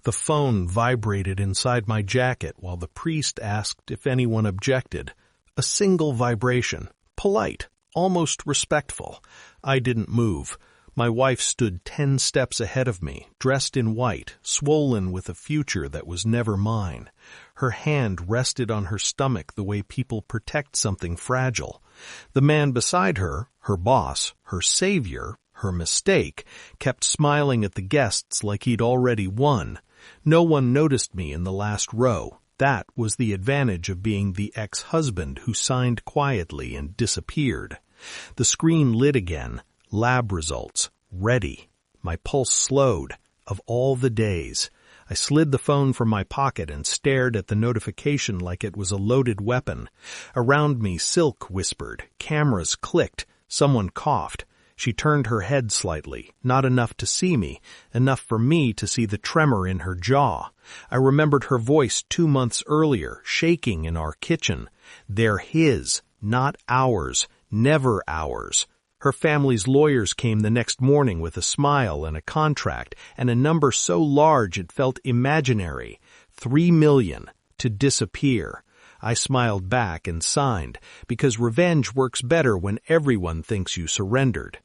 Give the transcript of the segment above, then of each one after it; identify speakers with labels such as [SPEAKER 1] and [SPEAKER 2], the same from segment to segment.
[SPEAKER 1] The phone vibrated inside my jacket while the priest asked if anyone objected. A single vibration, polite, almost respectful. I didn't move. My wife stood 10 steps ahead of me, dressed in white, swollen with a future that was never mine. Her hand rested on her stomach the way people protect something fragile. The man beside her, her boss, her savior, her mistake, kept smiling at the guests like he'd already won. No one noticed me in the last row. That was the advantage of being the ex-husband who signed quietly and disappeared. The screen lit again. Lab results. Ready. My pulse slowed. Of all the days. I slid the phone from my pocket and stared at the notification like it was a loaded weapon. Around me, Silk whispered. Cameras clicked. Someone coughed. She turned her head slightly, not enough to see me, enough for me to see the tremor in her jaw. I remembered her voice 2 months earlier, shaking in our kitchen. They're his, not ours, never ours. Her family's lawyers came the next morning with a smile and a contract, and a number so large it felt imaginary. 3 million, to disappear. I smiled back and signed, because revenge works better when everyone thinks you surrendered.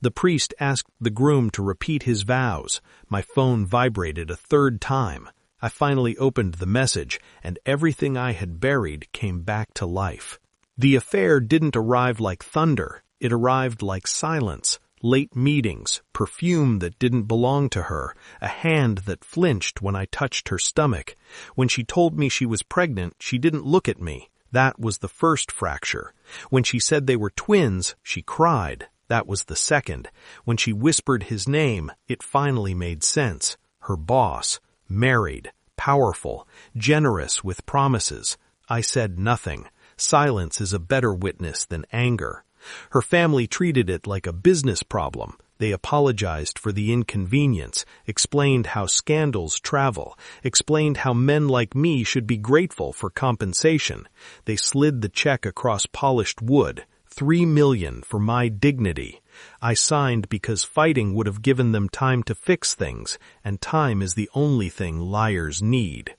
[SPEAKER 1] The priest asked the groom to repeat his vows. My phone vibrated a 3rd time. I finally opened the message, and everything I had buried came back to life. The affair didn't arrive like thunder. It arrived like silence, late meetings, perfume that didn't belong to her, a hand that flinched when I touched her stomach. When she told me she was pregnant, she didn't look at me. That was the first fracture. When she said they were twins, she cried. That was the second. When she whispered his name, it finally made sense. Her boss, married, powerful, generous with promises. I said nothing. Silence is a better witness than anger. Her family treated it like a business problem. They apologized for the inconvenience, explained how scandals travel, explained how men like me should be grateful for compensation. They slid the check across polished wood, 3 million for my dignity. I signed because fighting would have given them time to fix things, and time is the only thing liars need.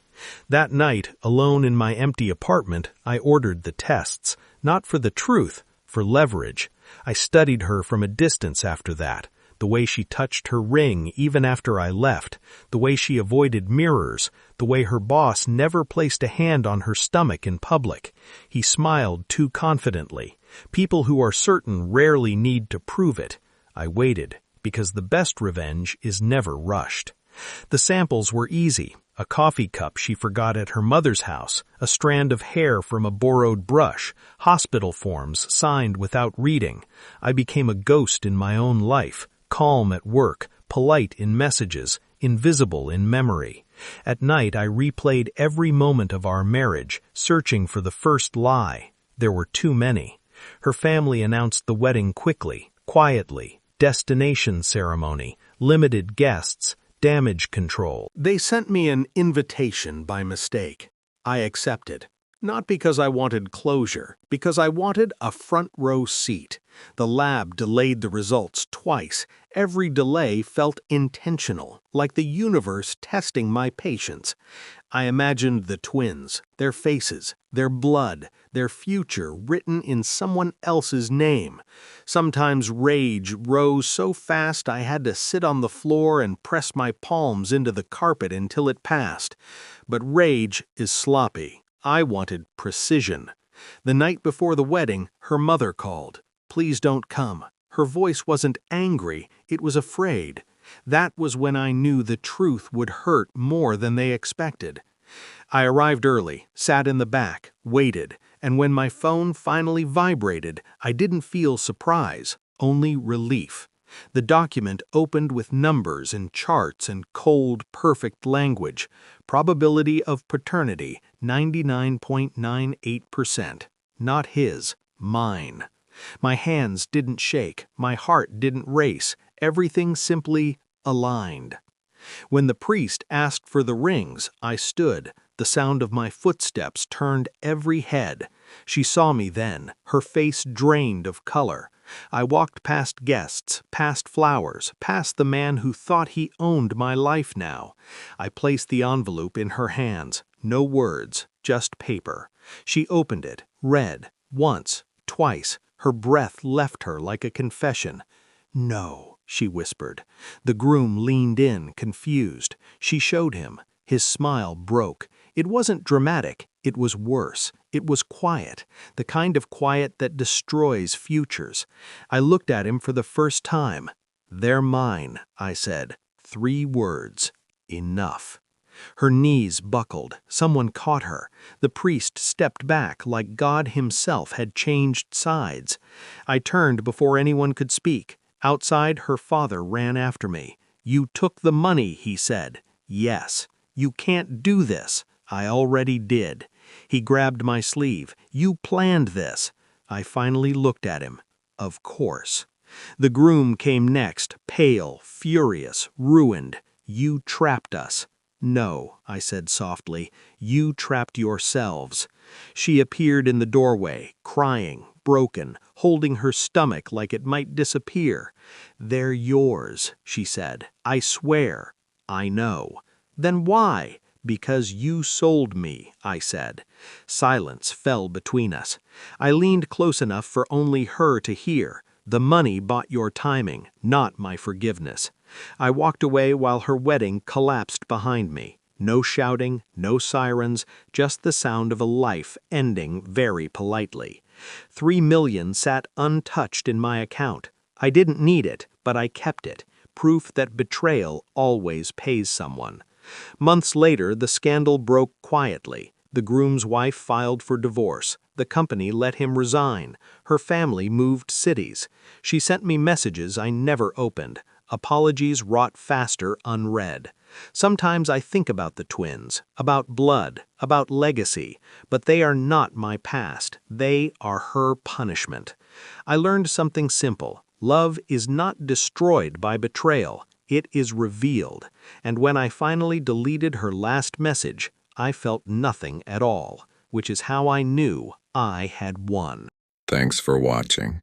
[SPEAKER 1] That night, alone in my empty apartment, I ordered the tests, not for the truth, for leverage. I studied her from a distance after that, the way she touched her ring even after I left, the way she avoided mirrors, the way her boss never placed a hand on her stomach in public. He smiled too confidently. People who are certain rarely need to prove it. I waited, because the best revenge is never rushed. The samples were easy. A coffee cup she forgot at her mother's house, a strand of hair from a borrowed brush, hospital forms signed without reading. I became a ghost in my own life, calm at work, polite in messages, invisible in memory. At night I replayed every moment of our marriage, searching for the first lie. There were too many. Her family announced the wedding quickly, quietly, destination ceremony, limited guests, damage control. They sent me an invitation by mistake. I accepted. Not because I wanted closure, because I wanted a front row seat. The lab delayed the results twice. Every delay felt intentional, like the universe testing my patience. I imagined the twins, their faces, their blood, their future written in someone else's name. Sometimes rage rose so fast I had to sit on the floor and press my palms into the carpet until it passed. But rage is sloppy. I wanted precision. The night before the wedding, her mother called. Please don't come. Her voice wasn't angry, it was afraid. That was when I knew the truth would hurt more than they expected. I arrived early, sat in the back, waited, and when my phone finally vibrated, I didn't feel surprise, only relief. The document opened with numbers and charts and cold, perfect language. Probability of paternity, 99.98%. Not his, mine. My hands didn't shake, my heart didn't race, everything simply aligned. When the priest asked for the rings, I stood. The sound of my footsteps turned every head. She saw me then, her face drained of color. I walked past guests, past flowers, past the man who thought he owned my life now. I placed the envelope in her hands. No words, just paper. She opened it, read, once, twice. Her breath left her like a confession. "No," she whispered. The groom leaned in, confused. She showed him. His smile broke. It wasn't dramatic. It was worse. It was quiet, the kind of quiet that destroys futures. I looked at him for the first time. "They're mine," I said. 3 words. Enough. Her knees buckled. Someone caught her. The priest stepped back like God himself had changed sides. I turned before anyone could speak. Outside, her father ran after me. "You took the money," he said. "Yes." "You can't do this." "I already did." He grabbed my sleeve. "You planned this." I finally looked at him. Of course. The groom came next, pale, furious, ruined. "You trapped us." "No," I said softly. "You trapped yourselves." She appeared in the doorway, crying, broken, holding her stomach like it might disappear. "They're yours," she said. "I swear." "I know." "Then why?" "Because you sold me," I said. Silence fell between us. I leaned close enough for only her to hear. "The money bought your timing, not my forgiveness." I walked away while her wedding collapsed behind me. No shouting, no sirens, just the sound of a life ending very politely. 3 million sat untouched in my account. I didn't need it, but I kept it. Proof that betrayal always pays someone. Months later, the scandal broke quietly. The groom's wife filed for divorce. The company let him resign. Her family moved cities. She sent me messages I never opened. Apologies rot faster unread. Sometimes I think about the twins, about blood, about legacy, but they are not my past. They are her punishment. I learned something simple. Love is not destroyed by betrayal. It is revealed, and when I finally deleted her last message, I felt nothing at all, which is how I knew I had won.
[SPEAKER 2] Thanks for watching.